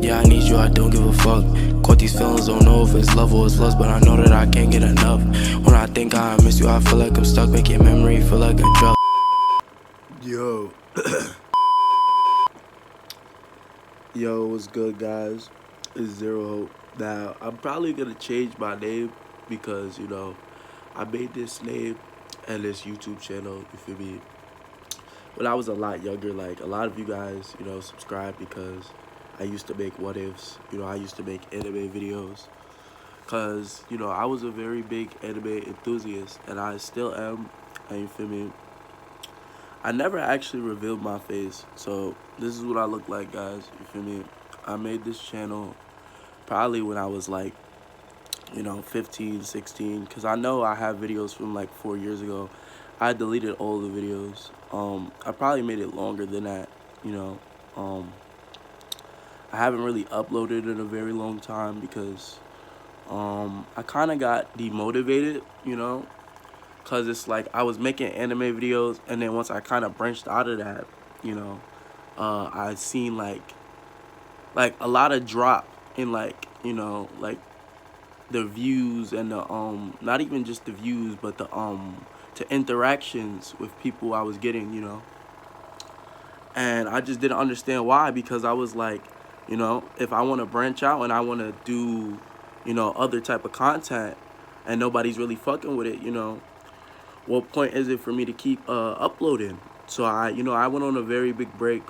Yeah, I need you, I don't give a fuck. Caught these feelings, don't know if it's love or it's lust, but I know that I can't get enough. When I think I miss you, I feel like I'm stuck, making memory feel like a drug. Yo. Yo, what's good, guys? It's Zero Hope. Now, I'm probably gonna change my name because, I made this name and this YouTube channel, you feel me? When I was a lot younger, like, a lot of you guys, subscribe because I used to make what ifs. I used to make anime videos. Because, I was a very big anime enthusiast, and I still am, and you feel me? I never actually revealed my face, so this is what I look like, guys, you feel me? I made this channel probably when I was like, 15, 16, because I know I have videos from like 4 years ago. I deleted all the videos. I probably made it longer than that, you know. I haven't really uploaded in a very long time because I kind of got demotivated, because it's like I was making anime videos, and then once I kind of branched out of that, I seen like a lot of drop in like the views and the not even just the views, but the interactions with people I was getting, and I just didn't understand why, because I was like, if I want to branch out and I want to do other type of content and nobody's really fucking with it, what point is it for me to keep uploading? So I went on a very big break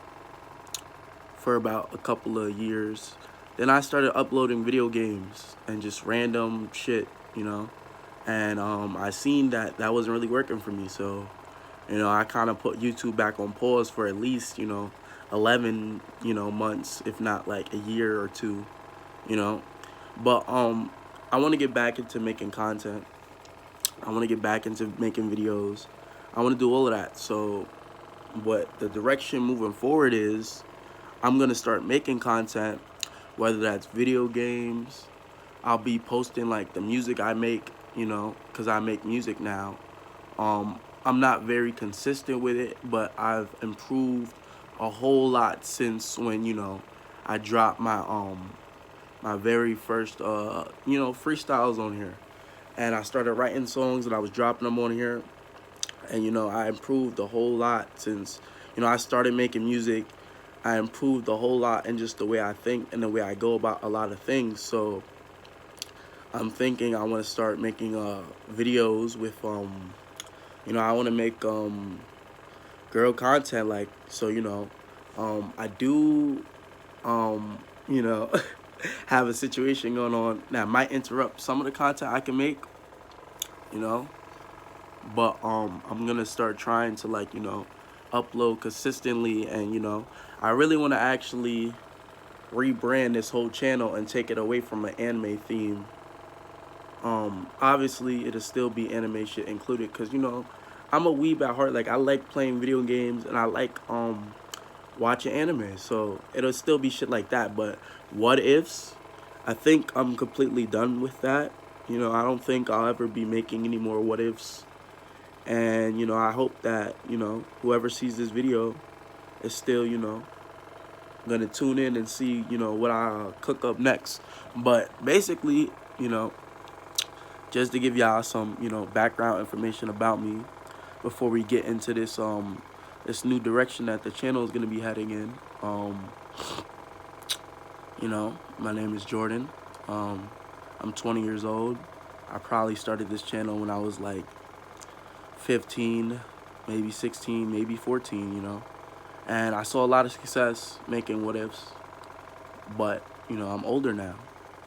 for about a couple of years. Then I started uploading video games and just random shit, and I seen that that wasn't really working for me. So I kind of put YouTube back on pause for at least 11 months, if not like a year or two, you know but I want to get back into making content. I want to get back into making videos. I want to do all of that. So what the direction moving forward is, I'm going to start making content, whether that's video games. I'll be posting like the music I make, because I make music now. I'm not very consistent with it, but I've improved a whole lot since when, I dropped my very first freestyles on here. And I started writing songs and I was dropping them on here. And I improved a whole lot since I started making music. I improved a whole lot in just the way I think and the way I go about a lot of things. So I'm thinking I want to start making videos with I want to make girl content, like, so I do you know have a situation going on that might interrupt some of the content I can make, but I'm gonna start trying to like upload consistently. And I really want to actually rebrand this whole channel and take it away from an anime theme. Obviously it'll still be anime shit included, because I'm a weeb at heart. Like, I like playing video games and I like watching anime, so it'll still be shit like that. But what ifs, I think I'm completely done with that. I don't think I'll ever be making any more what ifs. And I hope that whoever sees this video is still gonna tune in and see what I cook up next. But basically, just to give y'all some background information about me before we get into this new direction that the channel is gonna be heading in. My name is Jordan. I'm 20 years old. I probably started this channel when I was like 15, maybe 16, maybe 14, and I saw a lot of success making what ifs. But I'm older now,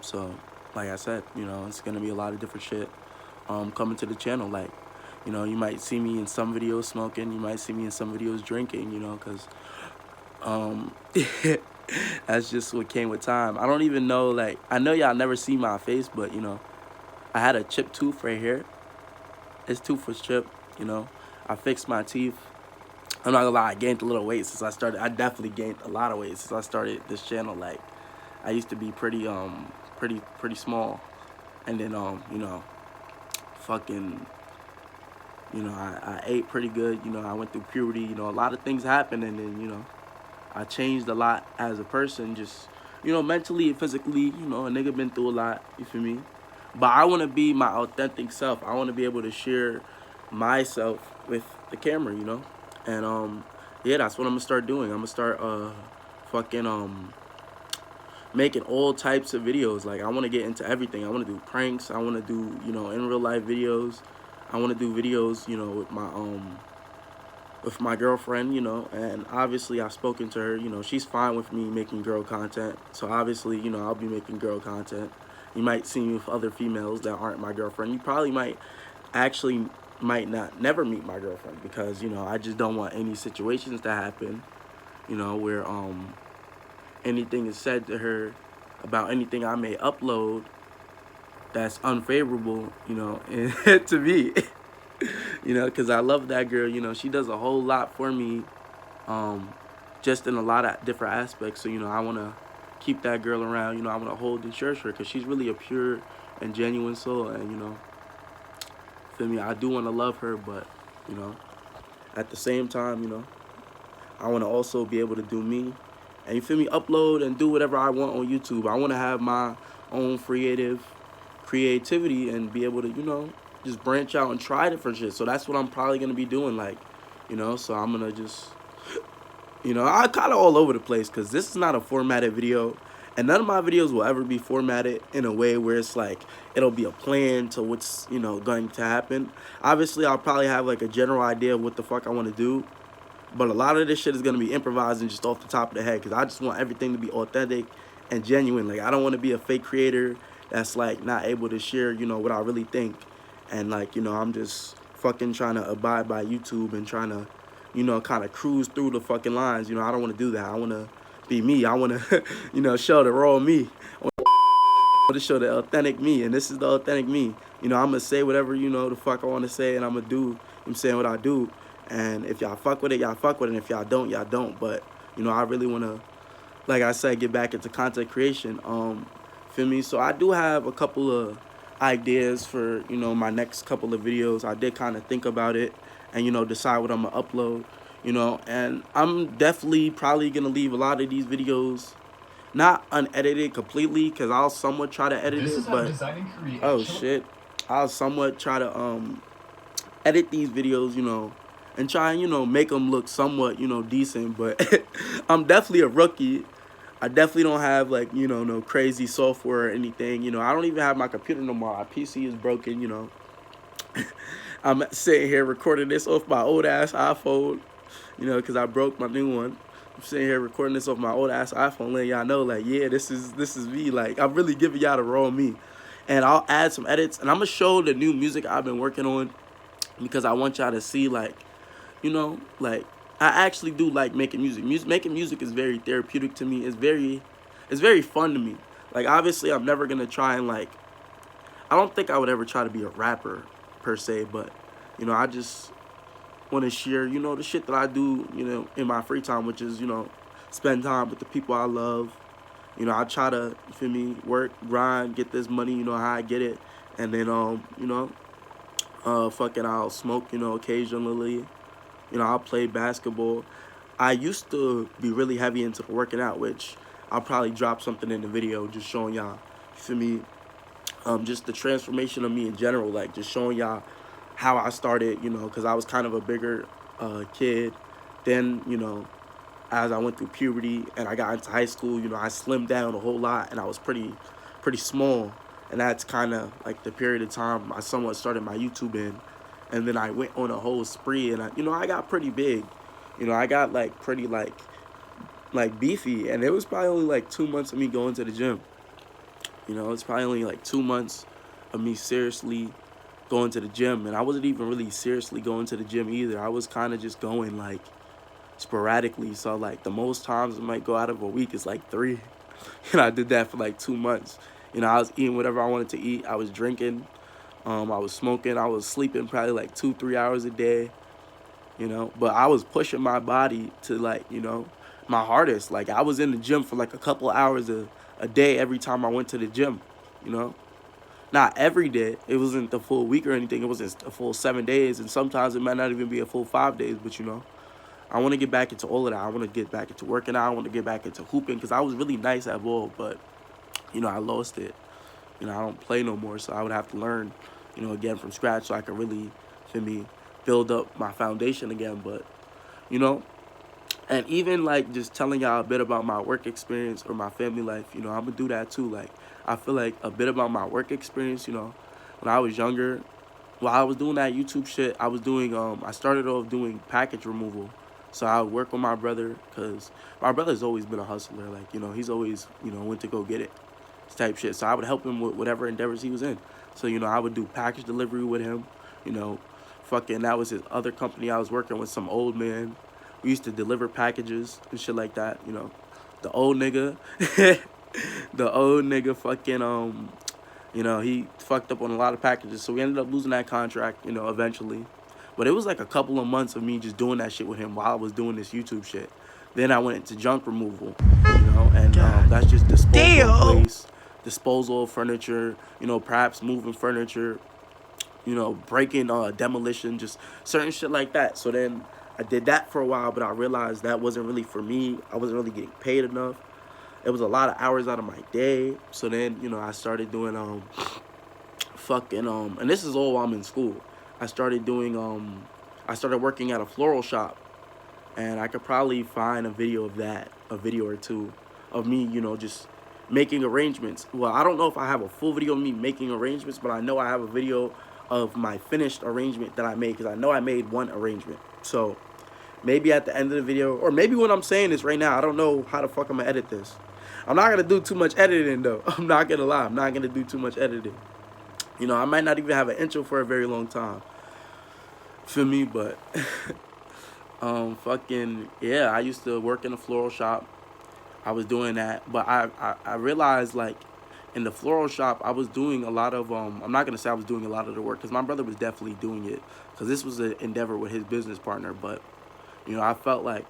so like I said, it's gonna be a lot of different shit coming to the channel. Like, you might see me in some videos smoking, you might see me in some videos drinking, because that's just what came with time. I don't even know, like, I know y'all never see my face, but I had a chipped tooth right here. This tooth was chipped. I fixed my teeth. I'm not gonna lie, I gained a little weight since I started. I definitely gained a lot of weight since I started this channel. Like, I used to be pretty small, and then fucking I ate pretty good. I went through puberty. A lot of things happened, and then I changed a lot as a person, just you know, mentally and physically, you know, a nigga been through a lot, you feel me? But I want to be my authentic self. I want to be able to share myself with the camera, you know? And yeah, that's what I'm gonna start doing. I'm gonna start fucking making all types of videos. Like, I want to get into everything. I want to do pranks. I want to do, you know, in real life videos. I want to do videos, you know, with my girlfriend, you know, and obviously I've spoken to her, you know, she's fine with me making girl content. So obviously, you know, I'll be making girl content. You might see me with other females that aren't my girlfriend. You probably might not never meet my girlfriend, because, you know, I just don't want any situations to happen, you know, where anything is said to her about anything I may upload that's unfavorable, you know, to me. You know, because I love that girl. You know, she does a whole lot for me, just in a lot of different aspects. So, you know, I want to keep that girl around. You know, I want to hold and cherish her, because she's really a pure and genuine soul. And, you know, feel me, I do want to love her, but, you know, at the same time, you know, I want to also be able to do me. And, you feel me, upload and do whatever I want on YouTube. I want to have my own creativity and be able to, you know, just branch out and try different shit. So that's what I'm probably going to be doing, like, you know, so I'm going to just, you know, I'm kind of all over the place, because this is not a formatted video, and none of my videos will ever be formatted in a way where it's like, it'll be a plan to what's, you know, going to happen. Obviously, I'll probably have like a general idea of what the fuck I want to do, but a lot of this shit is going to be improvising just off the top of the head, because I just want everything to be authentic and genuine. Like, I don't want to be a fake creator that's like not able to share, you know, what I really think. And, like, you know, I'm just fucking trying to abide by YouTube and trying to, you know, kind of cruise through the fucking lines. You know, I don't want to do that. I want to be me. I want to, you know, show the raw me. I want to show the authentic me. And this is the authentic me. You know, I'm going to say whatever, you know, the fuck I want to say. And I'm going to do, I'm saying what I do. And if y'all fuck with it, y'all fuck with it. And if y'all don't, y'all don't. But, you know, I really want to, like I said, get back into content creation. Feel me? So I do have a couple of ideas for, you know, my next couple of videos. I did kind of think about it and, you know, decide what I'm gonna upload, you know, and I'm definitely probably gonna leave a lot of these videos not unedited completely, because I'll somewhat try to edit it, but oh shit, I'll somewhat try to edit these videos, you know, and try and, you know, make them look somewhat, you know, decent. But I'm definitely a rookie. I definitely don't have, like, you know, no crazy software or anything. You know, I don't even have my computer no more. My PC is broken, you know. I'm sitting here recording this off my old-ass iPhone, you know, because I broke my new one. I'm sitting here recording this off my old-ass iPhone, letting y'all know, like, yeah, this is me. Like, I'm really giving y'all the raw me. And I'll add some edits. And I'm going to show the new music I've been working on, because I want y'all to see, like, you know, like, I actually do like making music. Making music is very therapeutic to me. It's very fun to me. Like, obviously, I'm never gonna try and, like, I don't think I would ever try to be a rapper per se, but, you know, I just want to share, you know, the shit that I do, you know, in my free time, which is, you know, spend time with the people I love. You know, I try to, you feel me, work, grind, get this money, you know, how I get it, and then, you know, fucking I'll smoke, you know, occasionally. You know, I'll play basketball. I used to be really heavy into working out, which I'll probably drop something in the video just showing y'all, you feel me, just the transformation of me in general, like just showing y'all how I started, you know, because I was kind of a bigger kid. Then, you know, as I went through puberty and I got into high school, you know, I slimmed down a whole lot, and I was pretty small. And that's kind of like the period of time I somewhat started my YouTube in. And then I went on a whole spree, and you know, I got pretty big. You know, I got like pretty like beefy, and it was probably only like 2 months of me going to the gym. You know, it's probably only like 2 months of me seriously going to the gym, and I wasn't even really seriously going to the gym either. I was kind of just going like sporadically. So like the most times I might go out of a week is like 3, and I did that for like 2 months. You know, I was eating whatever I wanted to eat. I was drinking. I was smoking. I was sleeping probably like 2-3 hours a day, you know. But I was pushing my body to, like, you know, my hardest. Like, I was in the gym for like a couple hours a day every time I went to the gym, you know. Not every day. It wasn't the full week or anything. It wasn't a full 7 days. And sometimes it might not even be a full 5 days. But, you know, I want to get back into all of that. I want to get back into working out. I want to get back into hooping because I was really nice at ball, but, you know, I lost it. You know, I don't play no more, so I would have to learn, you know, again from scratch so I could really, feel me, build up my foundation again. But, you know, and even, like, just telling y'all a bit about my work experience or my family life, you know, I'm going to do that too. Like, I feel like a bit about my work experience, you know, when I was younger, while I was doing that YouTube shit, I was doing, I started off doing package removal. So I would work with my brother because my brother's always been a hustler. Like, you know, he's always, you know, went to go get it type shit. So I would help him with whatever endeavors he was in. So, you know, I would do package delivery with him. You know, fucking, that was his other company. I was working with some old man. We used to deliver packages and shit like that, you know. The old nigga, the old nigga fucking, you know, he fucked up on a lot of packages. So we ended up losing that contract, you know, eventually. But it was like a couple of months of me just doing that shit with him while I was doing this YouTube shit. Then I went into junk removal, you know, and that's just disposal of waste, disposal of furniture, you know, perhaps moving furniture, you know, breaking, demolition, just certain shit like that. So then I did that for a while, but I realized that wasn't really for me. I wasn't really getting paid enough. It was a lot of hours out of my day. So then, you know, I started doing, and this is all while I'm in school. I started doing, I started working at a floral shop, and I could probably find a video of that, a video or two of me, you know, just making arrangements. Well, I don't know if I have a full video of me making arrangements, but I know I have a video of my finished arrangement that I made, because I know I made one arrangement. So maybe at the end of the video, or maybe when I'm saying this right now, I don't know how the fuck I'm gonna edit this. I'm not gonna do too much editing though. I'm not gonna lie, I'm not gonna do too much editing. You know, I might not even have an intro for a very long time. Feel me? But fucking yeah, I used to work in a floral shop. I was doing that, but I realized, like, in the floral shop I was doing a lot of I'm not gonna say I was doing a lot of the work, because my brother was definitely doing it, because this was an endeavor with his business partner. But, you know, I felt like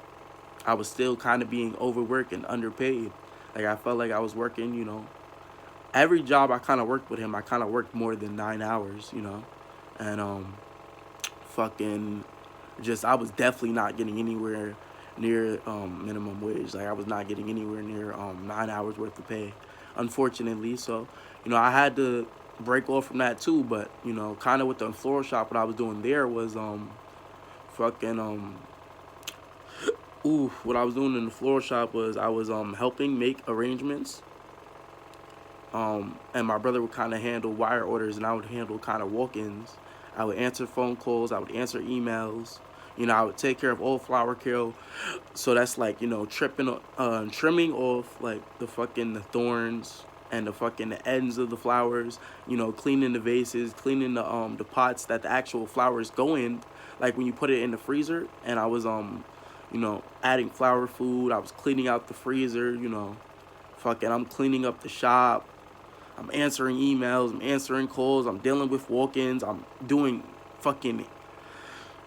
I was still kind of being overworked and underpaid. Like, I felt like I was working, you know, every job I kind of worked with him, I kind of worked more than 9 hours, you know, and fucking just, I was definitely not getting anywhere near minimum wage. Like, I was not getting anywhere near 9 hours worth of pay, unfortunately. So, you know, I had to break off from that too. But, you know, kind of with the floral shop, what I was doing there was what I was doing in the floral shop was I was helping make arrangements. And my brother would kind of handle wire orders, and I would handle kind of walk-ins. I would answer phone calls, I would answer emails. You know, I would take care of all flower care. So that's like, you know, trimming off like the thorns and the ends of the flowers. You know, cleaning the vases, cleaning the pots that the actual flowers go in. Like when you put it in the freezer. And I was you know, adding flower food. I was cleaning out the freezer. You know, I'm cleaning up the shop. I'm answering emails, I'm answering calls, I'm dealing with walk-ins, I'm doing fucking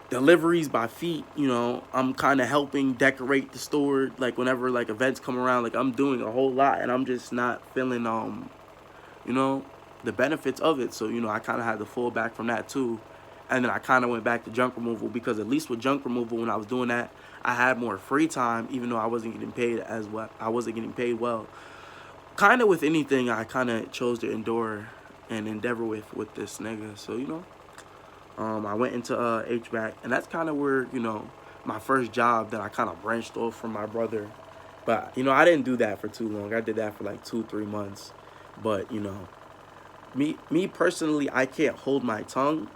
deliveries by feet, you know. I'm kind of helping decorate the store, like whenever like events come around. Like, I'm doing a whole lot, and I'm just not feeling you know, the benefits of it. So, you know, I kind of had to fall back from that too. And then I kind of went back to junk removal, because at least with junk removal, when I was doing that, I had more free time, even though I wasn't getting paid as well. I wasn't getting paid well. Kind of with anything, I kind of chose to endure and endeavor with this nigga. So, you know, I went into HVAC, and that's kind of where, you know, my first job that I kind of branched off from my brother. But, you know, I didn't do that for too long. I did that for like 2-3 months. But, you know, me personally, I can't hold my tongue.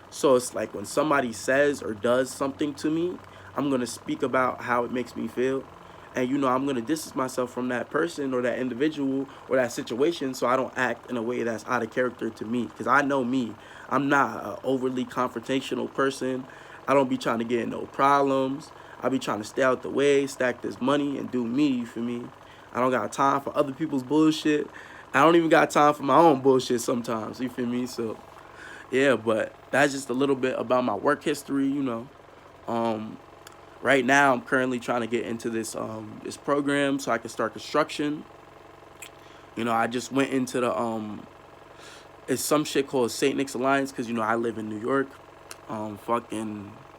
So it's like when somebody says or does something to me, I'm going to speak about how it makes me feel. And, you know, I'm going to distance myself from that person or that individual or that situation, so I don't act in a way that's out of character to me. Because I know me. I'm not an overly confrontational person. I don't be trying to get in no problems. I be trying to stay out the way, stack this money, and do me, you feel me? I don't got time for other people's bullshit. I don't even got time for my own bullshit sometimes, you feel me? So, yeah, but that's just a little bit about my work history, you know. Right now, I'm currently trying to get into this this program so I can start construction. You know, I just went into the it's some shit called St. Nick's Alliance, because, you know, I live in New York.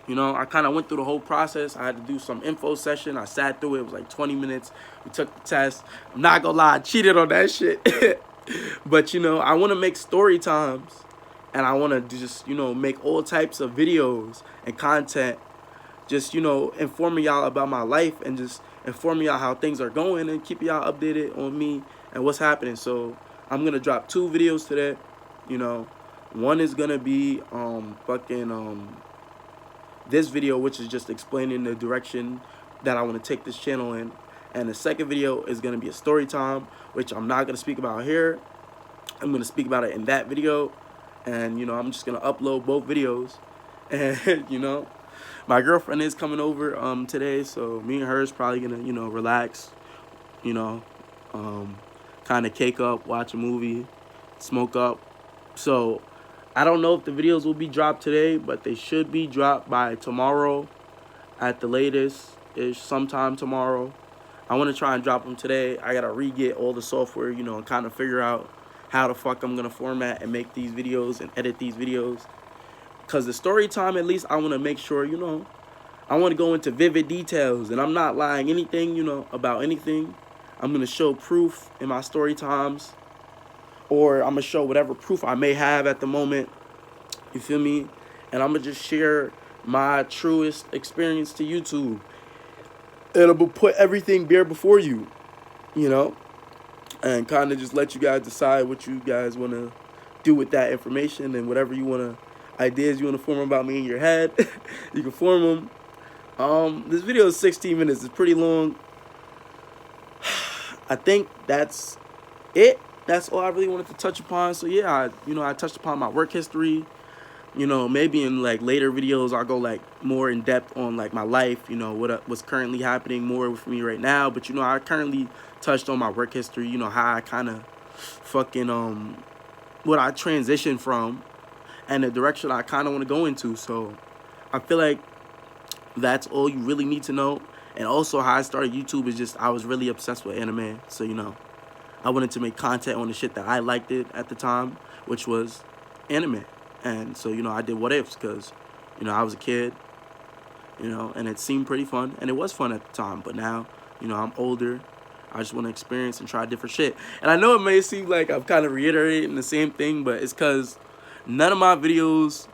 You know, I kind of went through the whole process. I had to do some info session. I sat through it. It was like 20 minutes. We took the test. I'm not gonna lie, I cheated on that shit. But, you know, I want to make story times. And I want to just, you know, make all types of videos and content. Just, you know, informing y'all about my life and just informing y'all how things are going and keep y'all updated on me and what's happening. So I'm going to drop 2 videos today. You know, one is going to be this video, which is just explaining the direction that I want to take this channel in. And the second video is going to be a story time, which I'm not going to speak about here. I'm going to speak about it in that video. And, you know, I'm just going to upload both videos. And, you know, my girlfriend is coming over today. So me and her is probably going to, you know, relax, you know, kind of cake up, watch a movie, smoke up. So I don't know if the videos will be dropped today, but they should be dropped by tomorrow at the latest, ish, sometime tomorrow. I want to try and drop them today. I got to re-get all the software, you know, and kind of figure out how the fuck I'm going to format and make these videos and edit these videos. Because the story time, at least, I want to make sure, you know, I want to go into vivid details. And I'm not lying anything, you know, about anything. I'm going to show proof in my story times. Or I'm going to show whatever proof I may have at the moment. You feel me? And I'm going to just share my truest experience to YouTube. And I'm going to put everything bare before you, you know? And kind of just let you guys decide what you guys want to do with that information. And whatever you want to, ideas you want to form about me in your head, you can form them. This video is 16 minutes. It's pretty long. I think that's it. That's all I really wanted to touch upon. So yeah, I touched upon my work history. You know, maybe in like later videos I'll go like more in depth on like my life, you know, what's currently happening more with me right now. But you know, I currently touched on my work history, you know, how I kind of fucking what I transitioned from and the direction I kind of want to go into. So I feel like that's all you really need to know. And also how I started YouTube is just I was really obsessed with anime. So, you know, I wanted to make content on the shit that I liked it at the time, which was anime. And so, you know, I did What Ifs because, you know, I was a kid, you know, and it seemed pretty fun. And it was fun at the time. But now, you know, I'm older. I just want to experience and try different shit. And I know it may seem like I'm kind of reiterating the same thing, but it's because none of my videos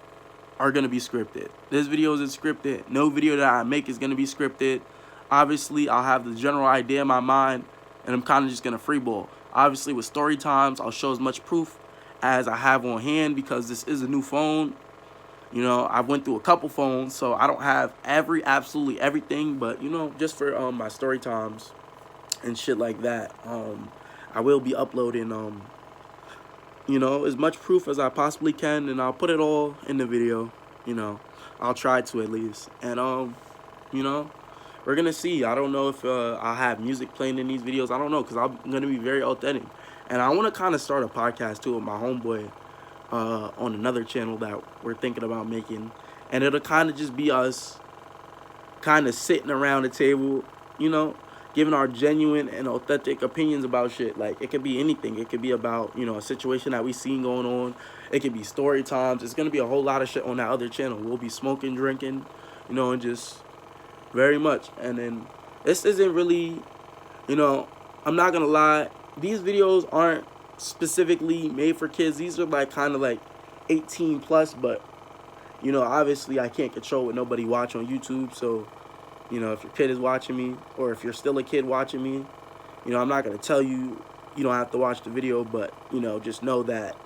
are going to be scripted. This video isn't scripted. No video that I make is going to be scripted. Obviously, I'll have the general idea in my mind, and I'm kind of just going to freeball. Obviously, with story times, I'll show as much proof as I have on hand because this is a new phone. You know, I went through a couple phones, so I don't have absolutely everything. But, you know, just for my story times and shit like that, I will be uploading, you know, as much proof as I possibly can. And I'll put it all in the video, you know. I'll try to at least. And, you know, we're going to see. I don't know if I'll have music playing in these videos. I don't know because I'm going to be very authentic. And I want to kind of start a podcast, too, with my homeboy on another channel that we're thinking about making. And it'll kind of just be us kind of sitting around the table, you know, giving our genuine and authentic opinions about shit. Like, it could be anything. It could be about, you know, a situation that we seen going on. It could be story times. It's going to be a whole lot of shit on that other channel. We'll be smoking, drinking, you know, and just very much. And then this isn't really, you know, I'm not going to lie. These videos aren't specifically made for kids. These are like kind of like 18 plus, but, you know, obviously I can't control what nobody watch on YouTube. So, you know, if your kid is watching me, or if you're still a kid watching me, you know, I'm not going to tell you, you don't have to watch the video, but, you know, just know that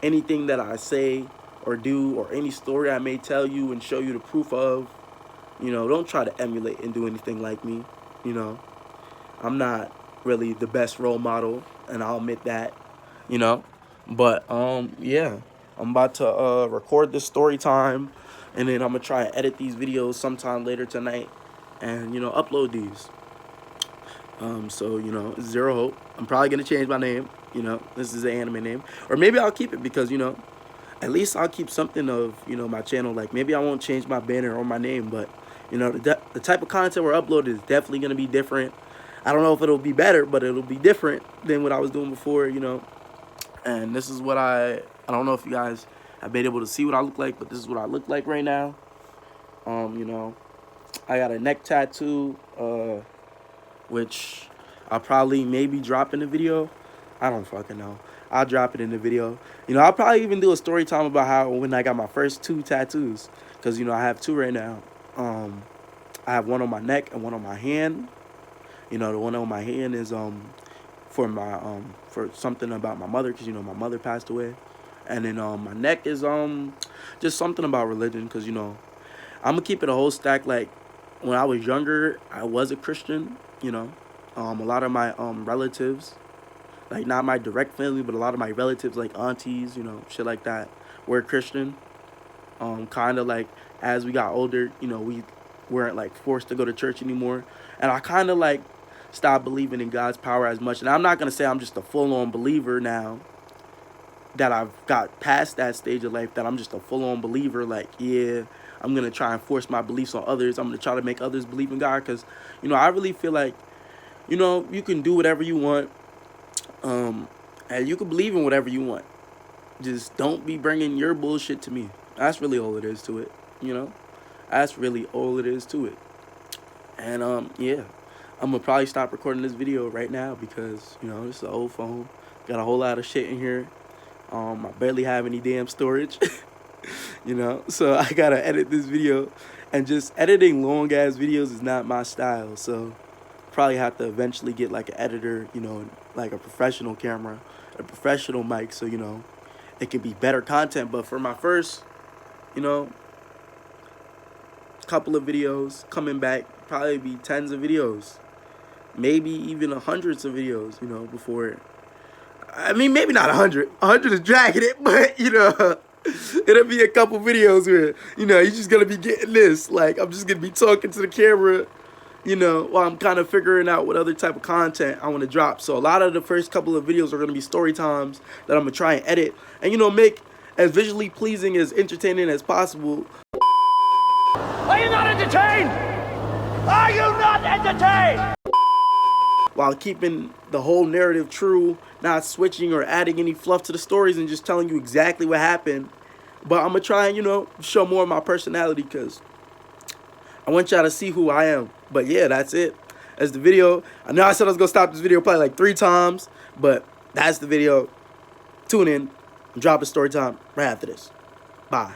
anything that I say or do, or any story I may tell you and show you the proof of, you know, don't try to emulate and do anything like me. You know, I'm not really the best role model, and I'll admit that, you know, but, yeah, I'm about to, record this story time, and then I'm gonna try and edit these videos sometime later tonight, and, you know, upload these. So, you know, Zero Hope. I'm probably gonna change my name, you know, this is an anime name, or maybe I'll keep it because, you know, at least I'll keep something of, you know, my channel. Like, maybe I won't change my banner or my name, but, you know, the type of content we're uploading is definitely gonna be different. I don't know if it'll be better, but it'll be different than what I was doing before, you know. And this is what I don't know if you guys have been able to see what I look like, but this is what I look like right now. You know, I got a neck tattoo, which I'll probably maybe drop in the video. I don't fucking know. I'll drop it in the video. You know, I'll probably even do a story time about how when I got my first 2 tattoos. Because, you know, I have 2 right now. I have one on my neck and one on my hand. You know, the one on my hand is for my for something about my mother, because, you know, my mother passed away. And then my neck is just something about religion, because, you know, I'm gonna keep it a whole stack. Like, when I was younger, I was a Christian, you know. A lot of my relatives, like not my direct family, but a lot of my relatives, like aunties, you know, shit like that, were Christian. Kind of like as we got older, you know, we weren't like forced to go to church anymore, and I kind of like stopped believing in God's power as much. And I'm not gonna say I'm just a full-on believer now that I've got past that stage of life, that I'm just a full-on believer. Like, yeah, I'm gonna try and force my beliefs on others. I'm gonna try to make others believe in God, because, you know, I really feel like, you know, you can do whatever you want, and you can believe in whatever you want. Just don't be bringing your bullshit to me. That's really all it is to it, you know? That's really all it is to it. And, yeah, I'm gonna probably stop recording this video right now because, you know, this is an old phone. Got a whole lot of shit in here. I barely have any damn storage, you know? So I gotta edit this video. And just editing long-ass videos is not my style, so probably have to eventually get, like, an editor, you know, like a professional camera, a professional mic, so, you know, it can be better content. But for my first, you know, couple of videos coming back, probably be tens of videos, maybe even hundreds of videos, you know, before, I mean, maybe not 100 is dragging it, but, you know, it'll be a couple videos where, you know, you're just gonna be getting this, like, I'm just gonna be talking to the camera, you know, while I'm kind of figuring out what other type of content I want to drop. So a lot of the first couple of videos are going to be story times that I'm going to try and edit and, you know, make as visually pleasing, as entertaining as possible. Are you not entertained? Are you not entertained? While keeping the whole narrative true, not switching or adding any fluff to the stories and just telling you exactly what happened. But I'm going to try and, you know, show more of my personality, because I want y'all to see who I am. But yeah, that's it. That's the video. I know I said I was going to stop this video probably like 3 times, but that's the video. Tune in. Drop a story time right after this. Bye.